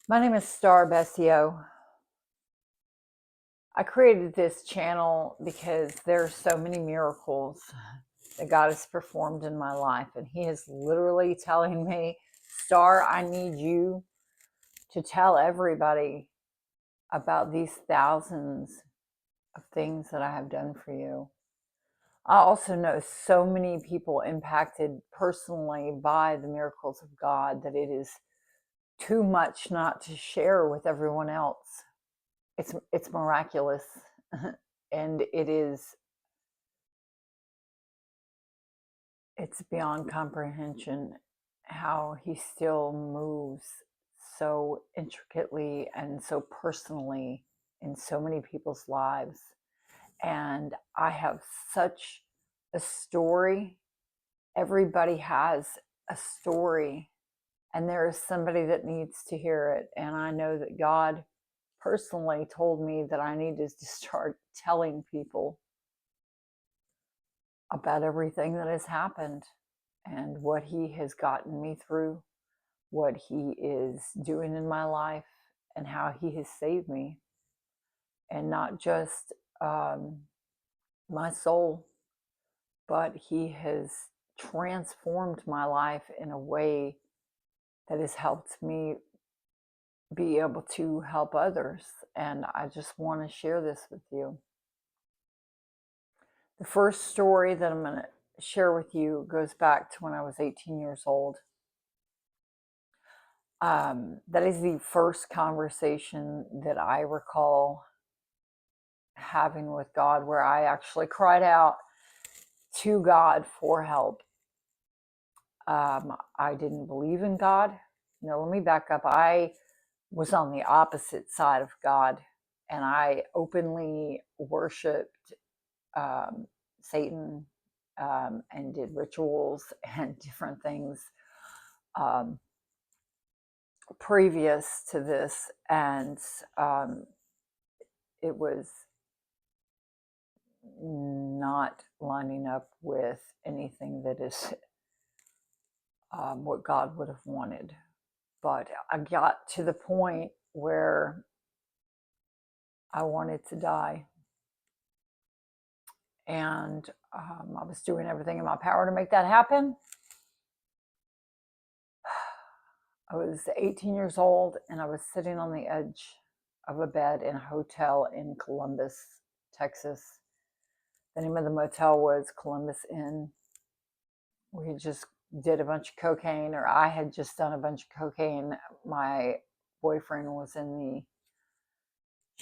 My name is Star Bessio. I created this channel because there are so many miracles that God has performed in my life. And He is literally telling me, Star, I need you to tell everybody about these thousands of things that I have done for you. I also know so many people impacted personally by the miracles of God that it is too much not to share with everyone else. It's miraculous. And it's beyond comprehension how he still moves so intricately and so personally in so many people's lives. And I have such a story. Everybody has a story, and there is somebody that needs to hear it. And I know that God personally told me that I needed to start telling people about everything that has happened and what He has gotten me through, what He is doing in my life, and how He has saved me. And not just my soul, but He has transformed my life in a way that has helped me be able to help others. And I just want to share this with you. The first story that I'm going to share with you goes back to when I was 18 years old. That is the first conversation that I recall having with God, where I actually cried out to God for help. I didn't believe in God. No, let me back up. I was on the opposite side of God, and I openly worshiped Satan, and did rituals and different things um, previous to this. And it was not lining up with anything that is what God would have wanted. But I got to the point where I wanted to die. And I was doing everything in my power to make that happen. I was 18 years old, and I was sitting on the edge of a bed in a hotel in Columbus, Texas. The name of the motel was Columbus Inn. We just did a bunch of cocaine, or I had just done a bunch of cocaine. My boyfriend was in the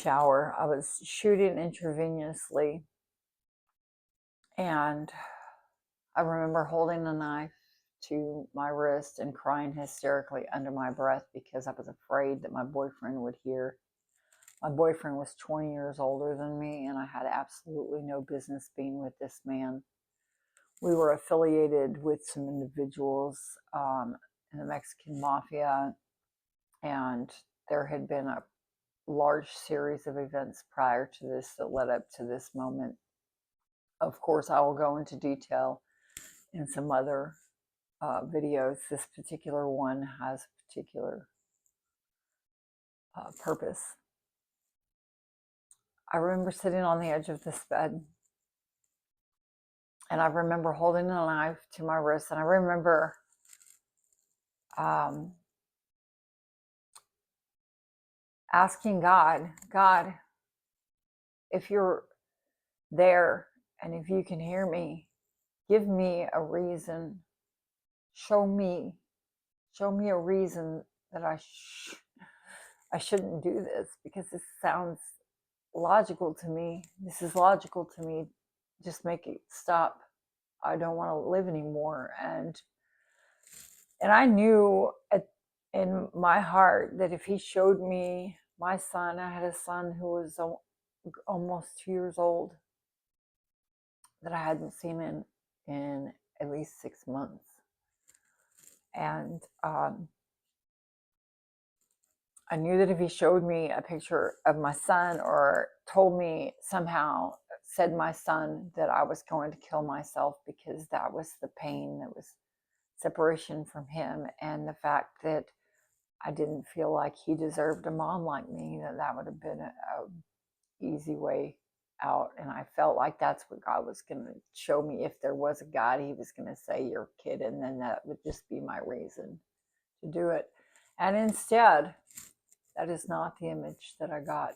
shower. I was shooting intravenously, and I remember holding a knife to my wrist and crying hysterically under my breath because I was afraid that my boyfriend would hear. My boyfriend was 20 years older than me, and I had absolutely no business being with this man. We were affiliated with some individuals in the Mexican mafia, and there had been a large series of events prior to this that led up to this moment. Of course, I will go into detail in some other videos. This particular one has a particular purpose. I remember sitting on the edge of this bed, and I remember holding a knife to my wrist, and I remember asking God, if you're there and if you can hear me, give me a reason. Show me a reason that I shouldn't do this, because this sounds logical to me. This is logical to me. Just make it stop. I don't want to live anymore. And I knew in my heart that if He showed me my son, I had a son who was almost 2 years old, that I hadn't seen in at least 6 months. And I knew that if He showed me a picture of my son, or told me somehow, said my son, that I was going to kill myself, because that was the pain, that was separation from him, and the fact that I didn't feel like he deserved a mom like me, that would have been a easy way out. And I felt like that's what God was going to show me. If there was a God, he was going to say, you're a kid, and then that would just be my reason to do it. And instead, that is not the image that I got.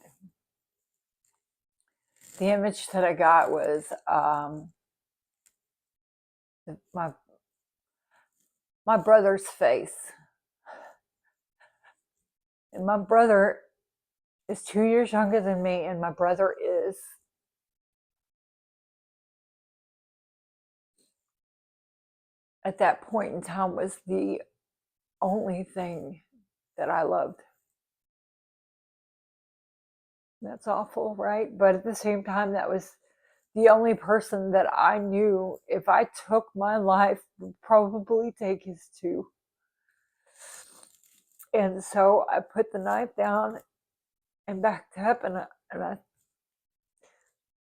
The image that I got was my brother's face. And my brother is 2 years younger than me, and my brother is at that point in time was the only thing that I loved. That's awful, right? But at the same time, that was the only person that I knew, if I took my life, would probably take his too. And so I put the knife down and backed up, and I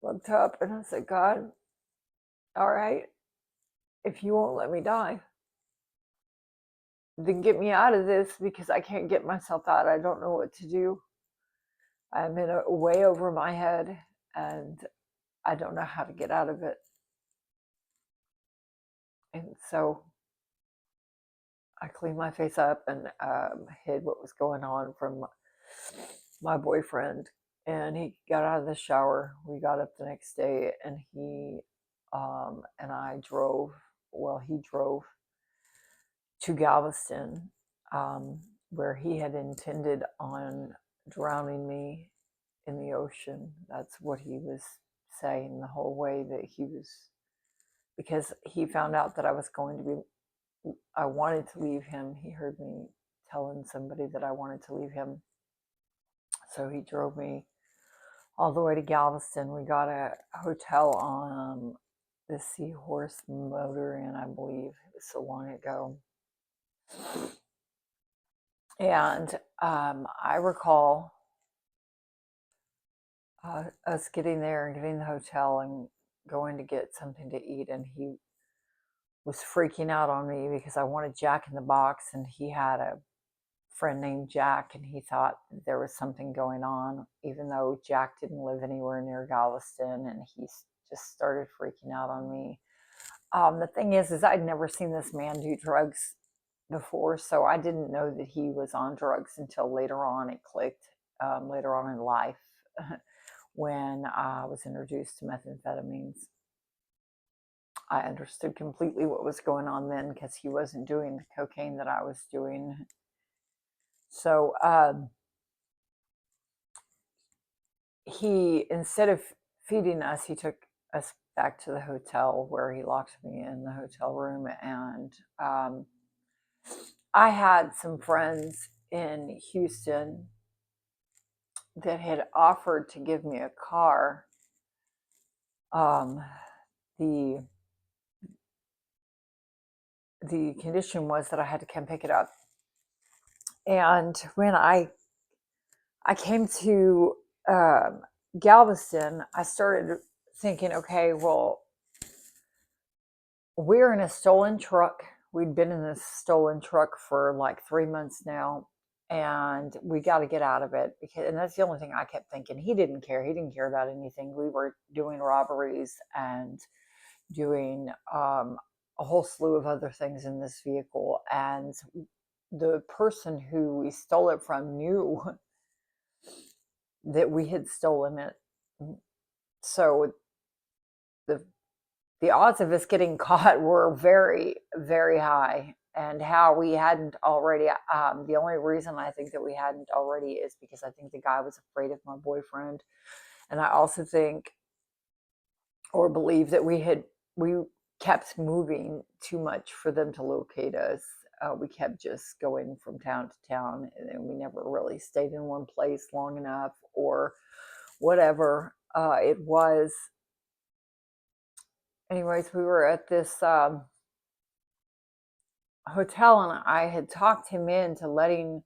looked up and I said, God, all right, if you won't let me die, then get me out of this, because I can't get myself out. I don't know what to do. I'm in a way over my head, and I don't know how to get out of it. And so I cleaned my face up and hid what was going on from my boyfriend. And he got out of the shower. We got up the next day, and he and I drove. Well, he drove to Galveston, where he had intended on drowning me in the ocean. That's what he was saying the whole way, that he was, because he found out that I was going to be, I wanted to leave him. He heard me telling somebody that I wanted to leave him. So he drove me all the way to Galveston. We got a hotel on the Seahorse Motor Inn, I believe. It was so long ago. And I recall us getting there and getting the hotel and going to get something to eat. And he was freaking out on me because I wanted Jack in the Box, and he had a friend named Jack, and he thought there was something going on, even though Jack didn't live anywhere near Galveston, and he just started freaking out on me. The thing is I'd never seen this man do drugs before, so I didn't know that he was on drugs until later on. It clicked later on in life when I was introduced to methamphetamines. I understood completely what was going on then, because he wasn't doing the cocaine that I was doing. So he, instead of feeding us, he took us back to the hotel, where he locked me in the hotel room. And I had some friends in Houston that had offered to give me a car. The condition was that I had to come pick it up. And when I came to Galveston, I started thinking, okay, well, we're in a stolen truck. We'd been in this stolen truck for like 3 months now, and we got to get out of it. And that's the only thing I kept thinking. He didn't care. He didn't care about anything. We were doing robberies and doing a whole slew of other things in this vehicle. And the person who we stole it from knew that we had stolen it. So the odds of us getting caught were very, very high. And how we hadn't already, the only reason I think that we hadn't already is because I think the guy was afraid of my boyfriend. And I also think, or believe, that we kept moving too much for them to locate us. We kept just going from town to town, and we never really stayed in one place long enough, or whatever it was. Anyways, we were at this hotel, and I had talked him into letting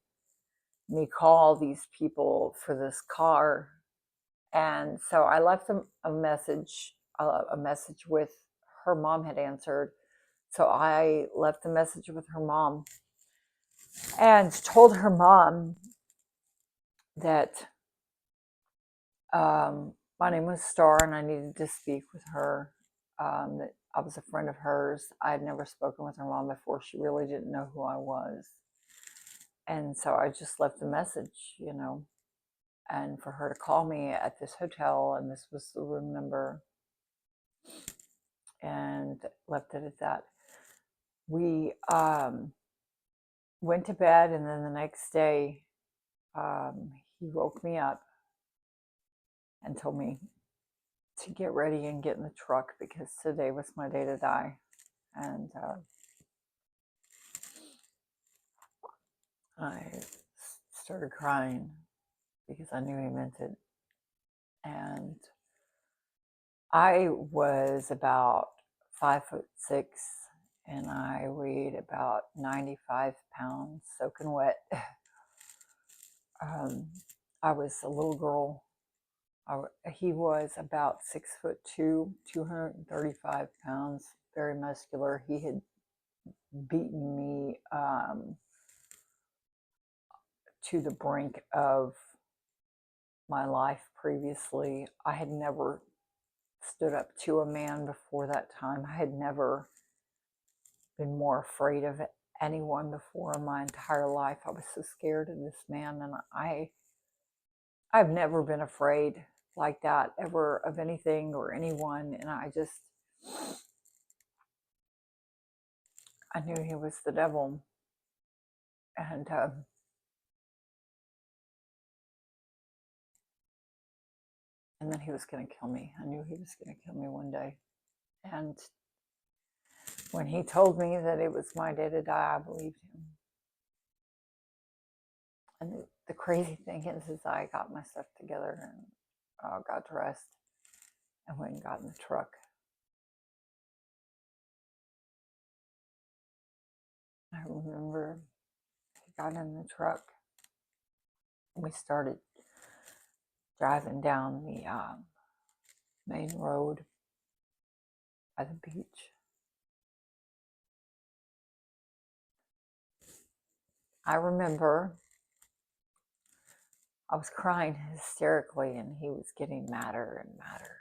me call these people for this car. And so I left them a message with her mom had answered. So I left a message with her mom, and told her mom that my name was Star and I needed to speak with her. That I was a friend of hers. I had never spoken with her mom before. She really didn't know who I was. And so I just left a message, and for her to call me at this hotel, and this was the room number, and left it at that. We went to bed, and then the next day, he woke me up and told me to get ready and get in the truck because today was my day to die. And I started crying because I knew he meant it. And I was about 5'6", and I weighed about 95 pounds, soaking wet. I was a little girl. He was about 6'2", 235 pounds, very muscular. He had beaten me to the brink of my life previously. I had never stood up to a man before that time. I had never been more afraid of anyone before in my entire life. I was so scared of this man, and I've never been afraid like that ever of anything or anyone. And I knew he was the devil. And then he was going to kill me. I knew he was going to kill me one day. And when he told me that it was my day to die, I believed him. And the crazy thing is I got my stuff together and got dressed and went and got in the truck. I remember he got in the truck and we started driving down the main road by the beach. I remember I was crying hysterically and he was getting madder and madder.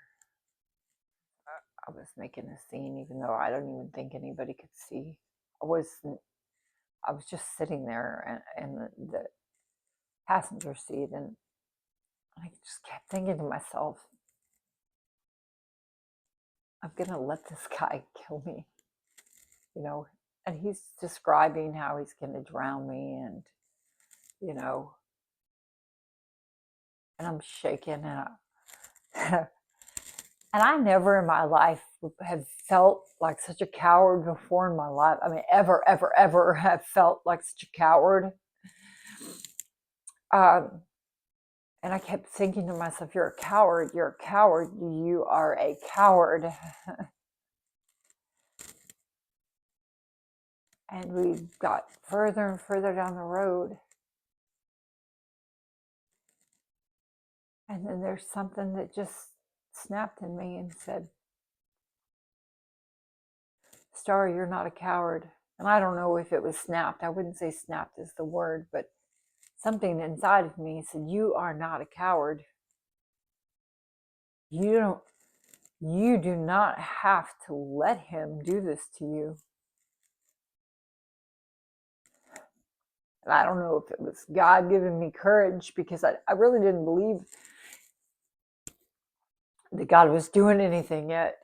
I was making a scene even though I don't even think anybody could see. I was just sitting there in the passenger seat, and I just kept thinking to myself, I'm going to let this guy kill me, and he's describing how he's going to drown me, and, and I'm shaking, and and I never in my life have felt like such a coward before in my life. I mean, ever, ever, ever have felt like such a coward. And I kept thinking to myself, you're a coward, you are a coward. And we got further and further down the road. And then there's something that just snapped in me and said, Star, you're not a coward. And I don't know if it was snapped. I wouldn't say snapped is the word, but something inside of me said, you are not a coward. You do not have to let him do this to you. And I don't know if it was God giving me courage, because I really didn't believe that God was doing anything yet,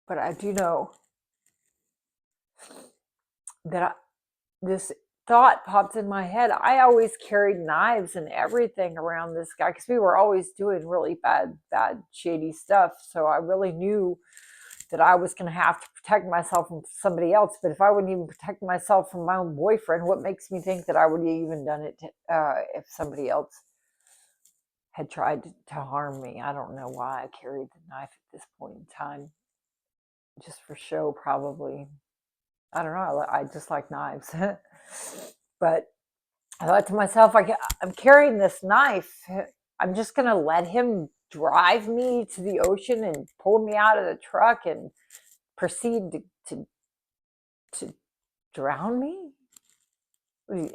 But I do know that this thought popped in my head. I always carried knives and everything around this guy because we were always doing really bad, shady stuff. So I really knew that I was going to have to protect myself from somebody else. But if I wouldn't even protect myself from my own boyfriend, what makes me think that I would have even done it if somebody else had tried to harm me? I don't know why I carried the knife at this point in time. Just for show, probably. I don't know. I just like knives. But I thought to myself, I'm carrying this knife. I'm just going to let him drive me to the ocean and pull me out of the truck and proceed to drown me?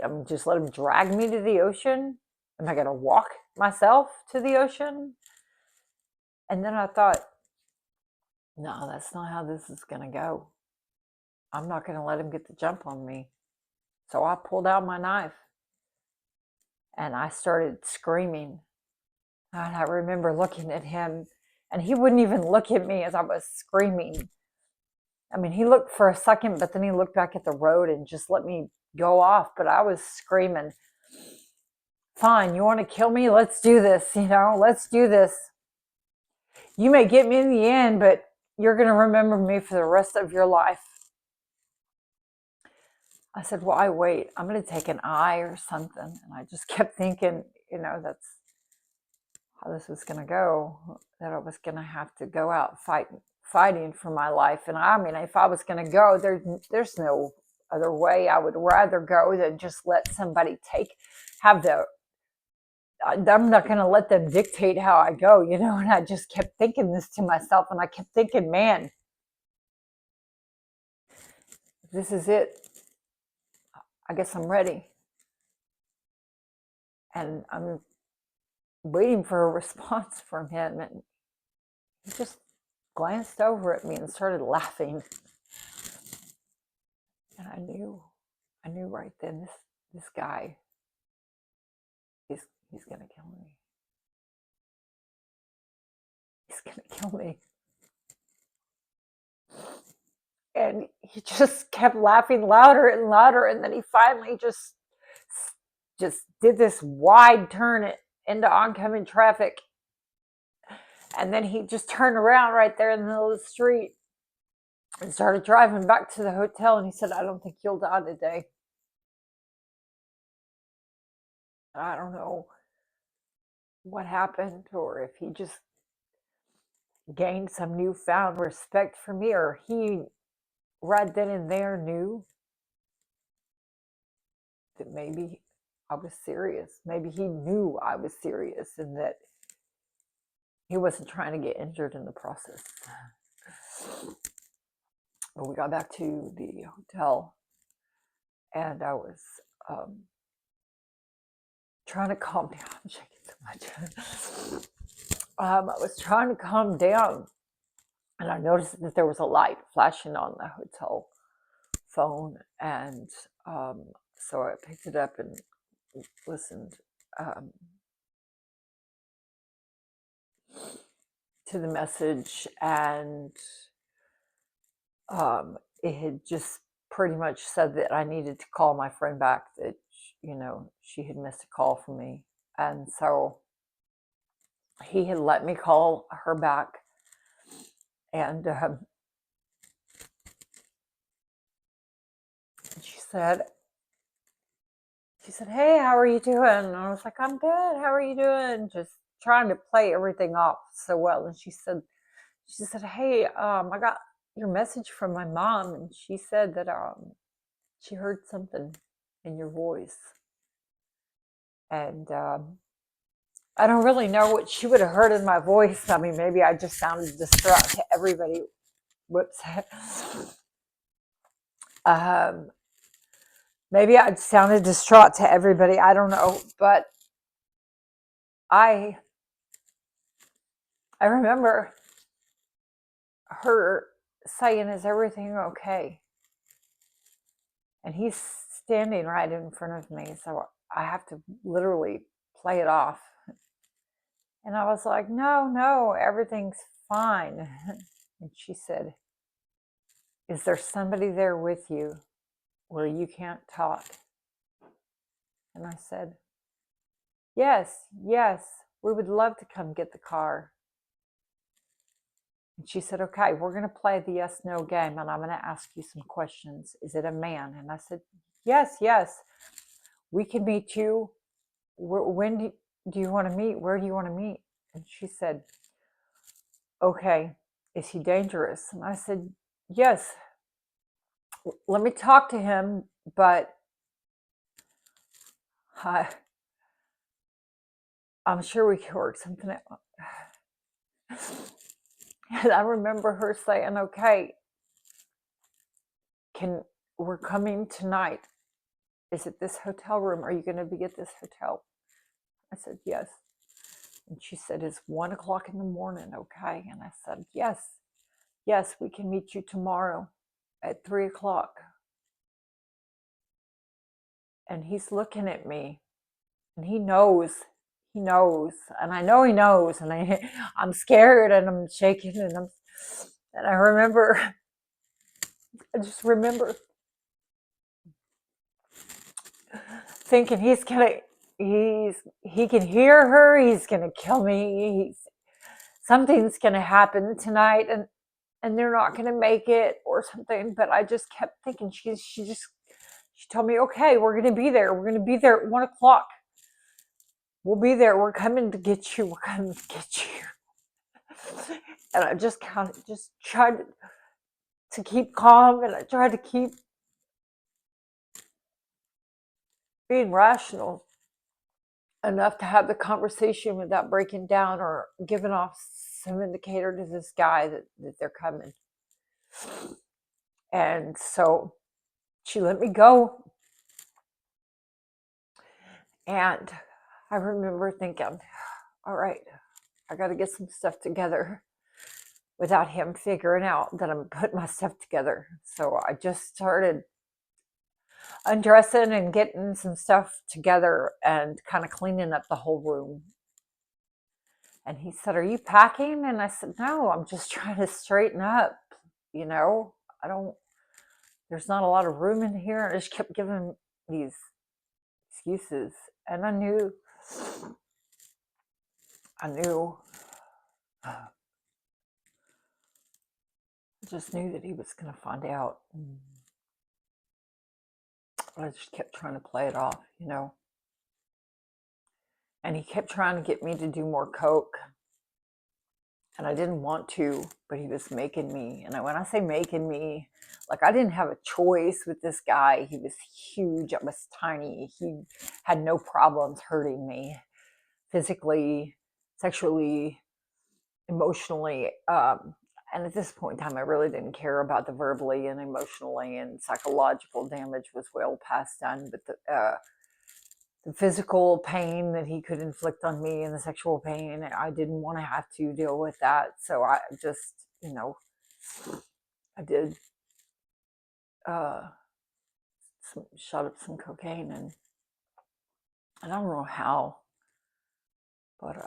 I'm just let him drag me to the ocean? Am I going to walk myself to the ocean? And then I thought, no, that's not how this is going to go. I'm not going to let him get the jump on me. So I pulled out my knife and I started screaming. And I remember looking at him, and he wouldn't even look at me as I was screaming. I mean, he looked for a second, but then he looked back at the road and just let me go off. But I was screaming, fine, you want to kill me? Let's do this, let's do this. You may get me in the end, but you're going to remember me for the rest of your life. I said, why wait? I'm going to take an eye or something. And I just kept thinking, that's how this was going to go, that I was going to have to go out fighting for my life. And I mean, if I was going to go, there's no other way. I would rather go than just let somebody I'm not going to let them dictate how I go, and I just kept thinking this to myself, and I kept thinking, man, this is it. I guess I'm ready. And I'm waiting for a response from him, and he just glanced over at me and started laughing. And I knew right then, this guy, he's going to kill me. He's going to kill me. And he just kept laughing louder and louder. And then he finally just did this wide turn into oncoming traffic. And then he just turned around right there in the middle of the street and started driving back to the hotel. And he said, I don't think you'll die today. I don't know what happened, or if he just gained some newfound respect for me, or he right then and there knew that maybe I was serious. Maybe he knew I was serious and that he wasn't trying to get injured in the process. But we got back to the hotel, and I was trying to calm down. I'm shaking so much. I was trying to calm down, and I noticed that there was a light flashing on the hotel phone, and so I picked it up and listened to the message, and it had just pretty much said that I needed to call my friend back, that she had missed a call from me. And so he had let me call her back, and she said, hey, how are you doing? And I was like, I'm good, how are you doing? Just trying to play everything off so well. And she said, hey, I got your message from my mom, and she said that she heard something in your voice. And I don't really know what she would have heard in my voice. I mean, maybe I just sounded distraught to everybody. Whoops. Maybe I sounded distraught to everybody. I don't know. But I remember her saying, is everything okay? And he's standing right in front of me, so I have to literally play it off. And I was like, no, everything's fine. And she said, is there somebody there with you where you can't talk? And I said, yes, we would love to come get the car. And she said, okay, we're going to play the yes, no game, and I'm going to ask you some questions. Is it a man? And I said, yes, we can meet you. When do you want to meet? Where do you want to meet? And she said, okay, is he dangerous? And I said, yes, let me talk to him, but I'm sure we can work something out. And I remember her saying, okay, we're coming tonight. Is it this hotel room? Are you going to be at this hotel? I said, yes. And she said, it's 1 o'clock in the morning, okay? And I said, yes. Yes, we can meet you tomorrow at 3 o'clock. And he's looking at me, and he knows, and I know he knows, and I'm scared, and I'm shaking, and I just remember thinking he can hear her, he's gonna kill me, something's gonna happen tonight, and they're not gonna make it or something. But I just kept thinking she told me, okay, we're gonna be there at 1 o'clock. We'll be there. We're coming to get you. And I just kind of just tried to keep calm, and I tried to keep being rational enough to have the conversation without breaking down or giving off some indicator to this guy that they're coming. And so she let me go. And I remember thinking, all right, I got to get some stuff together without him figuring out that I'm putting my stuff together. So I just started undressing and getting some stuff together and kind of cleaning up the whole room. And he said, are you packing? And I said, no, I'm just trying to straighten up. There's not a lot of room in here. I just kept giving these excuses. And I knew I just knew that he was going to find out. I just kept trying to play it off, And he kept trying to get me to do more coke. And I didn't want to, but he was making me. And when I say making me, like, I didn't have a choice with this guy. He was huge. I was tiny. He had no problems hurting me physically, sexually, emotionally. And at this point in time, I really didn't care about the verbally and emotionally, and psychological damage was well past done. But the physical pain that he could inflict on me and the sexual pain, I didn't want to have to deal with that. So I just, I did shot up some cocaine, and I don't know how, but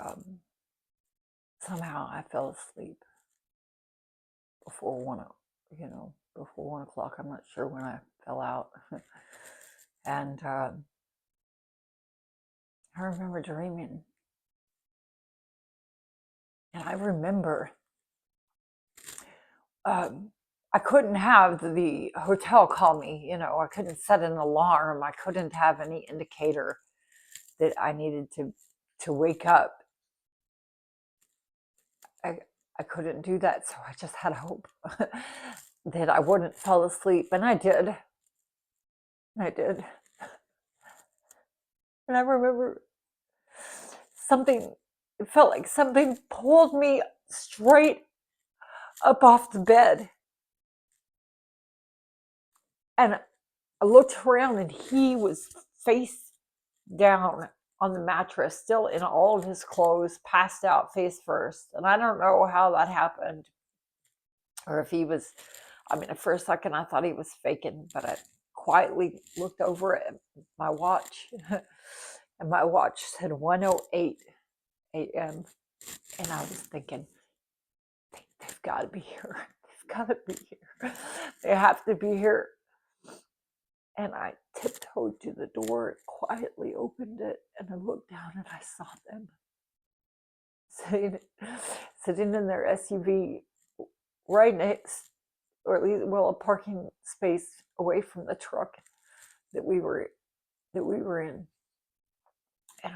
somehow I fell asleep before 1 o'clock. I'm not sure when I fell out. And I remember dreaming. And I remember I couldn't have the hotel call me. I couldn't set an alarm. I couldn't have any indicator that I needed to wake up. I couldn't do that. So I just had hope that I wouldn't fall asleep. And I did. And I remember it felt like something pulled me straight up off the bed. And I looked around, and he was face down on the mattress, still in all of his clothes, passed out face first. And I don't know how that happened, or if he was, for a second I thought he was faking, but I quietly looked over at my watch, and my watch said 1:08 a.m. And I was thinking, they've got to be here. They've got to be here. They have to be here. And I tiptoed to the door, quietly opened it, and I looked down, and I saw them sitting in their SUV right next, or at least, a parking space away from the truck that we were in. And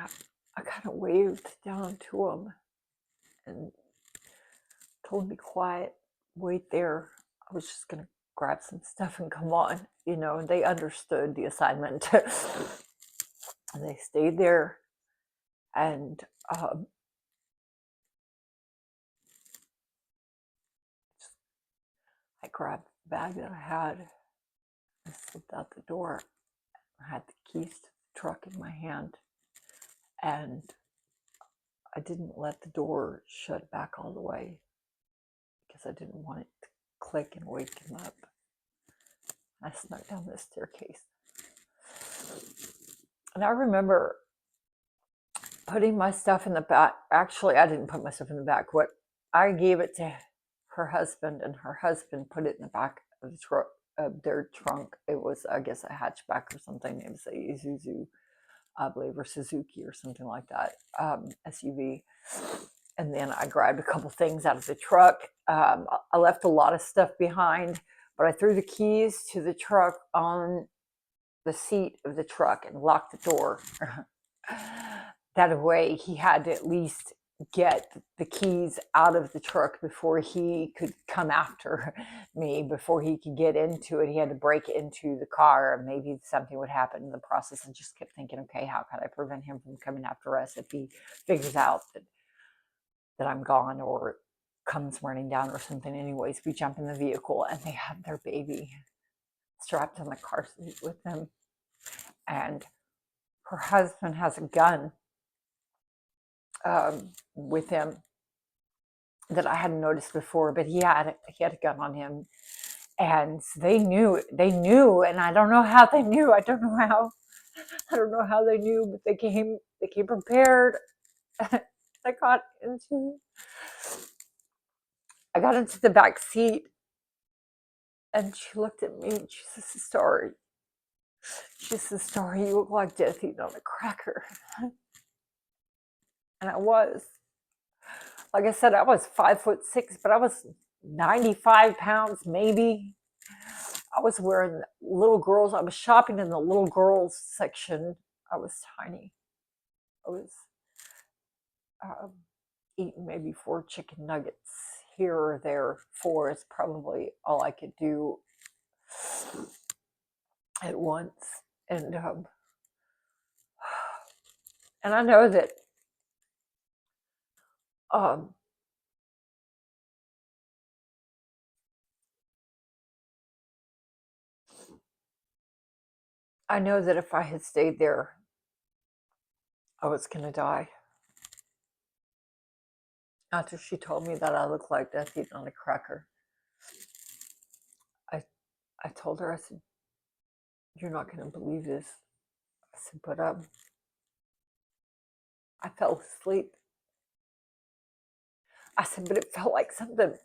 I kind of waved down to them and told them to be quiet, wait there. I was just going to grab some stuff and come on, and they understood the assignment. And they stayed there, and I grabbed the bag that I had, I slipped out the door. I had the keys to the truck in my hand, and I didn't let the door shut back all the way because I didn't want it to click and wake him up. I snuck down the staircase. And I remember putting my stuff in the back. Actually, I didn't put my stuff in the back. What I gave it to her husband, and her husband put it in the back of the truck, of their trunk. It was, I guess, a hatchback or something. It was a Isuzu, I believe, or Suzuki or something like that, SUV. And then I grabbed a couple things out of the truck. I left a lot of stuff behind, but I threw the keys to the truck on the seat of the truck and locked the door. That way he had to at least get the keys out of the truck before he could come after me, before he could get into it. He had to break into the car, and maybe something would happen in the process. And just kept thinking, okay, how can I prevent him from coming after us if he figures out that I'm gone or comes running down or something. Anyways, we jump in the vehicle, and they have their baby strapped in the car seat with them. And her husband has a gun with him that I hadn't noticed before, but he had a gun on him, and they knew, and I don't know how they knew. I don't know how they knew, but they came prepared. I got into the back seat, and she looked at me and she says, "Story." She says, "Story, you look like death eating on a cracker." And I was. Like I said, I was 5'6", but I was 95 pounds, maybe. I was wearing little girls. I was shopping in the little girls section. I was tiny. I was eating maybe 4 chicken nuggets here or there. 4 is probably all I could do at once. And I know that if I had stayed there, I was going to die. After she told me that I looked like death eating on a cracker, I told her, I said, "You're not going to believe this." I said, "But I fell asleep." I said, "But it felt like something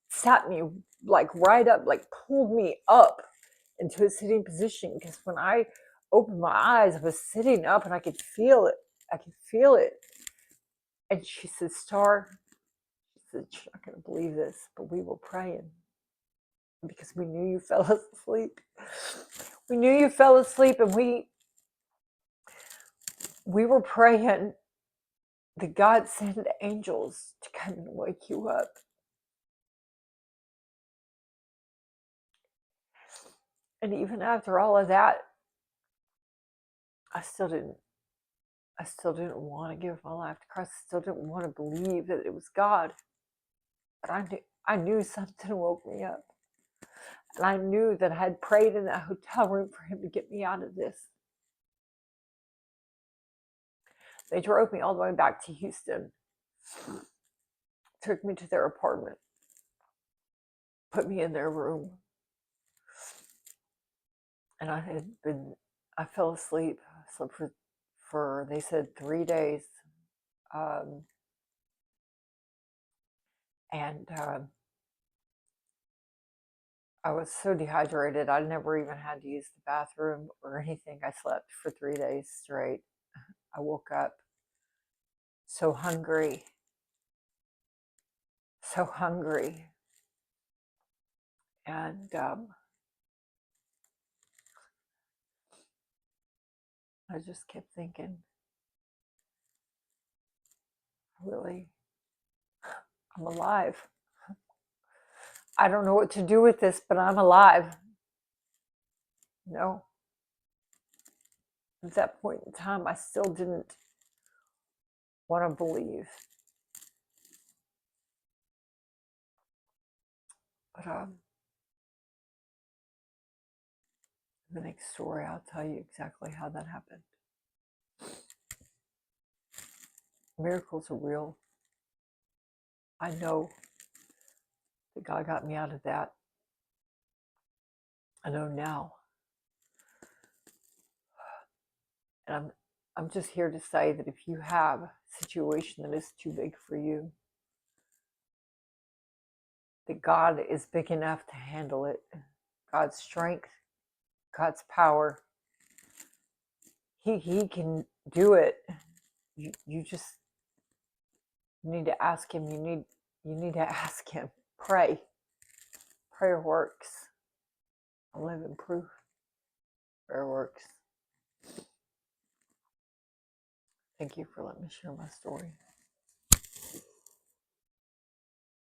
sat me like right up, like pulled me up into a sitting position. Because when I opened my eyes, I was sitting up and I could feel it. And she said, "Star," she said, "you're not going to believe this, but we were praying because we knew you fell asleep. We knew you fell asleep, and we were praying that God send angels to come and wake you up." And even after all of that, I still didn't want to give my life to Christ. I still didn't want to believe that it was God. But I knew something woke me up. And I knew that I had prayed in that hotel room for him to get me out of this. They drove me all the way back to Houston, took me to their apartment, put me in their room. And I fell asleep. I slept for they said 3 days. And I was so dehydrated, I never even had to use the bathroom or anything. I slept for 3 days straight. I woke up so hungry. And I just kept thinking, really, I'm alive. I don't know what to do with this, but I'm alive. No. At that point in time, I still didn't want to believe. But the next story, I'll tell you exactly how that happened. Miracles are real. I know that God got me out of that. I know now. And I'm just here to say that if you have a situation that is too big for you, that God is big enough to handle it. God's strength, God's power, He can do it. You just need to ask Him. You need to ask Him. Pray. Prayer works. I'm living proof. Prayer works. Thank you for letting me share my story.